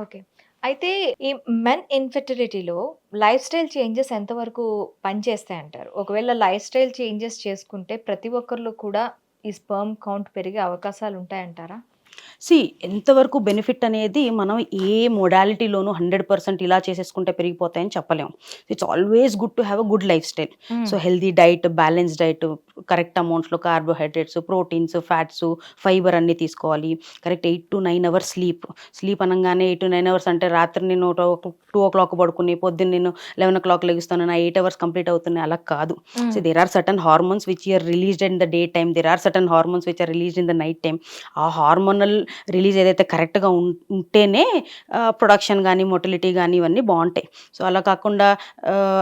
Okay. అయితే ఈ men ఇన్‌ఫెర్టిలిటీలో life style changes ఎంతవరకు పనిచేస్తాయంటారు? ఒకవేళ లైఫ్ స్టైల్ చేంజెస్ చేసుకుంటే ప్రతి ఒక్కరిలో కూడా ఈ స్పెర్మ్ కౌంట్ పెరిగే అవకాశాలుంటాయంటారా? సీ ఎంతవరకు బెనిఫిట్ అనేది మనం ఏ మొడాలిటీలోనూ 100% ఇలా చేసేసుకుంటే పెరిగిపోతాయని చెప్పలేము. It's always good to have a good life style. So healthy diet, balance diet, correct అమౌంట్స్‌లో కార్బోహైడ్రేట్స్, ప్రోటీన్స్, ఫ్యాట్స్, ఫైబర్ అన్నీ తీసుకోవాలి. Correct 8-9 hours sleep. స్లీప్ అనంగానే 8-9 అవర్స్ అంటే రాత్రి నేను 2:00 పడుకుని పొద్దున్న నేను 11:00 లెగుస్తాను. నా 8 అవర్స్ కంప్లీట్ అవుతున్నాయి అలా కాదు. So there are certain hormones which are released in the day time. There are certain hormones which are released in the night time. ఆ హార్మోనల్ రిలీజ్ ఏదైతే కరెక్ట్‌గా ఉంటేనే ప్రొడక్షన్ గానీ, మొటిలిటీ గానీ ఇవన్నీ బావుంటాయి. సో అలా కాకుండా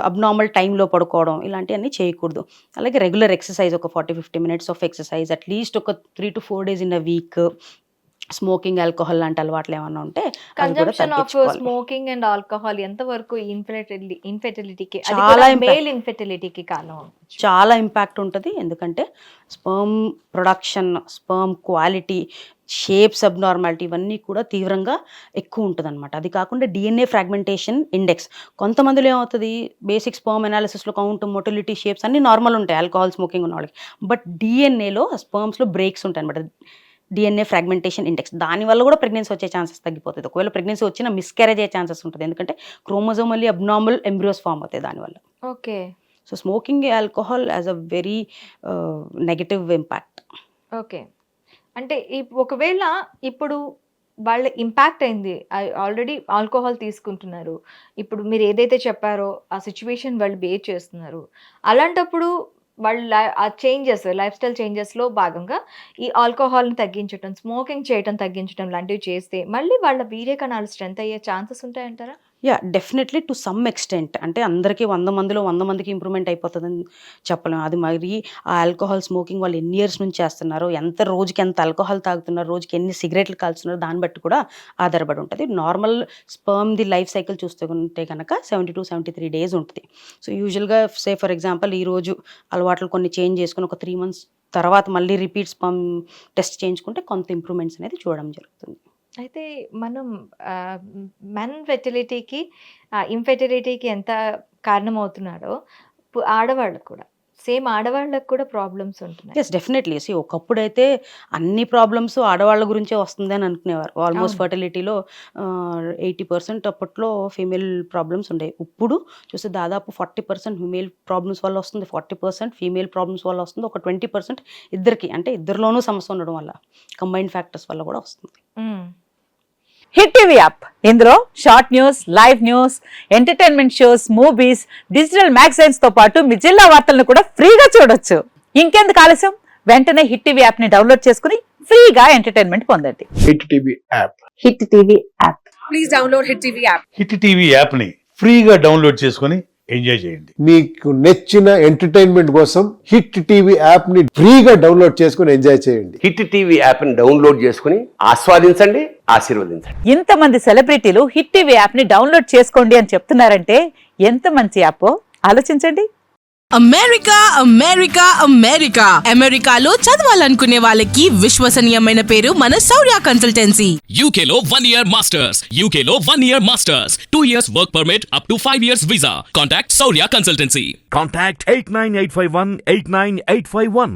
అబ్నార్మల్ టైమ్‌లో పడుకోవడం ఇలాంటియన్నీ చేయకూడదు. అలాగే రెగ్యులర్ ఎక్సర్సైజ్ ఒక 40-50 మినిట్స్ ఆఫ్ ఎక్సర్సైజ్ అట్‌లీస్ట్ ఒక 3-4 days in a week. Smoking, alcohol లాంటి అలవాట్లు ఏమన్నా ఉంటే అది కూడా కన్జంప్షన్ ఆఫ్ తగ్గించుకోవాలి. స్మోకింగ్ అండ్ ఆల్కహాల్ ఎంతవరకు ఇన్‌ఫెర్టిలిటీకి అది చాలా కూడా ఇంపాక్ట్. మేల్ ఇన్‌ఫెర్టిలిటీకి కారణం అవ్వచ్చు? చాలా ఇంపాక్ట్ ఉంటది. ఎందుకంటే sperm production, sperm quality, shapes abnormality ఇవన్నీ కూడా తీవ్రంగా ఎక్కువ ఉంటదనమాట. అది కాకుండా డీఎన్ఏ ఫ్రాగ్మెంటేషన్ ఇండెక్స్. కొంతమందిలో ఏమవుతది బేసిక్ స్పెర్మ్ అనాలిసిస్‌లో కౌంట్, మొటిలిటీ, షేప్స్ అన్నీ నార్మల్ ఉంటాయి ఆల్కహాల్ స్మోకింగ్ ఉన్న వాళ్ళకి. బట్ డీఎన్ఏలో స్పెర్మ్స్‌లో బ్రేక్స్ ఉంటాయనమాట. DNA fragmentation index. దానివల్ల కూడా ప్రెగ్నెన్సీ వచ్చే ఛాన్సెస్ తగ్గిపోతది. ఒకవేళ ప్రెగ్నెన్సీ వచ్చినా మిస్‌క్యారేజ్ అయ్యే ఛాన్సెస్ ఉంటది. ఎందుకంటే క్రోమోజోమల్లీ అబ్నార్మల్ ఎంబ్రియోస్ ఫార్మ్ అవుతాయి దానివల్ల. Okay. So smoking, alcohol has a very negative impact. Okay. అంటే ఒకవేళ ఇప్పుడు వాళ్ళ ఇంపాక్ట్ అయింది. ఆల్రెడీ ఆల్కహాల్ తీసుకుంటున్నారు. ఇప్పుడు మీరు ఏదైతే చెప్పారో ఆ సిట్యుయేషన్ వాళ్ళు బేర్ చేస్తున్నారు. అలాంటప్పుడు వాళ్ళు ఆ చేంజెస్ లైఫ్ స్టైల్ చేంజెస్‌లో భాగంగా ఈ ఆల్కహాల్‌ని తగ్గించటం, స్మోకింగ్ చేయటం తగ్గించటం లాంటివి చేస్తే మళ్ళీ వాళ్ళ వీర్య కణాలు స్ట్రెంత్ అయ్యే ఛాన్సెస్ ఉంటాయంటారా? Yeah! Definitely to some extent. అంటే అందరికీ 100 మందిలో 100 మందికి ఇంప్రూవ్‌మెంట్ అయిపోతదని చెప్పలేం. అది మరి ఆ ఆల్కహాల్ స్మోకింగ్ వాళ్ళు ఎన్ని ఇయర్స్ నుంచి చేస్తున్నారో, రోజుకి ఎంత ఆల్కహాల్ తాగుతున్నారు, రోజుకి ఎన్ని సిగరెట్లు కాల్చుతున్నారో దాన్ని బట్టి కూడా ఆధారపడి ఉంటది. నార్మల్ స్పెర్మ్‌ది లైఫ్ సైకిల్ చూస్తుంటే గనక 72-73 డేస్ ఉంటది. సో యూజువల్‌గా ఫర్ ఎగ్జాంపుల్ ఈరోజు అలవాట్లు కొన్ని చేంజ్ చేసుకొని ఒక 3 మంత్స్ తర్వాత మళ్ళీ రిపీట్ స్పెర్మ్ టెస్ట్ చేయించుకుంటే కొంత ఇంప్రూవ్‌మెంట్స్ అనేది చూడడం జరుగుతుంది. అయితే మనం మెన్ ఇన్‌ఫెర్టిలిటీకి ఎంత కారణమవుతున్నారో ఆడవాళ్ళకి కూడా సేమ్ ఆడవాళ్ళకి కూడా ప్రాబ్లమ్స్ ఉంటున్నాయి. Yes, definitely. ఒకప్పుడైతే అన్ని ప్రాబ్లమ్స్ ఆడవాళ్ళ గురించే వస్తుందని అనుకునేవారు. ఆల్మోస్ట్ అవును. ఫర్టిలిటీలో 80% అప్పట్లో ఫీమేల్ ప్రాబ్లమ్స్ ఉండేవి. ఇప్పుడు చూస్తే దాదాపు 40% ఫీమేల్ ప్రాబ్లమ్స్ వల్ల వస్తుంది. 40% ఫీమేల్ ప్రాబ్లమ్స్ వల్ల వస్తుంది. ఒక 20% ఇద్దరికి అంటే ఇద్దరిలోనూ సమస్య ఉండడం వల్ల కంబైన్డ్ ఫ్యాక్టర్స్ వల్ల కూడా వస్తుంది. హ్మ్. హిట్ టీవీ యాప్ ఇందులో short news, live news, entertainment shows, movies, digital magazines తో పాటు మీ జిల్లా వార్తలను కూడా ఫ్రీగా చూడొచ్చు. ఇంకెందుకు ఆలస్యం, వెంటనే హిట్ టీవీ యాప్ ని డౌన్లోడ్ చేసుకుని ఫ్రీగా ఎంటర్టైన్మెంట్ పొందండి. Hit TV app. Hit TV app. Please download hit TV app. Hit TV యాప్ని ఫ్రీగా డౌన్లోడ్ చేసుకొని ఎంజాయ్ చేయండి. మీకు నచ్చిన ఎంటర్టైన్మెంట్ కోసం హిట్ టీవీ యాప్ ని ఫ్రీగా డౌన్లోడ్ చేసుకుని ఎంజాయ్ చేయండి. హిట్ టీవీ యాప్ ని డౌన్లోడ్ చేసుకుని ఆస్వాదించండి, ఆశీర్వదించండి. ఇంతమంది సెలబ్రిటీలు హిట్ టీవీ యాప్ ని డౌన్లోడ్ చేసుకోండి అని చెప్తున్నారంటే ఎంత మంచి యాప్ ఆలోచించండి. అమెరికా అమెరికా అమెరికా అమెరికాలో చదవాలనుకునే వాళ్ళకి విశ్వసనీయమైన పేరు మన శౌర్య కన్సల్టెన్సీ. UK లో 1 year masters. UK లో 1 year masters. 2 years work permit up to 5 years visa. Contact Saurya Consultancy. Contact 89851 89851.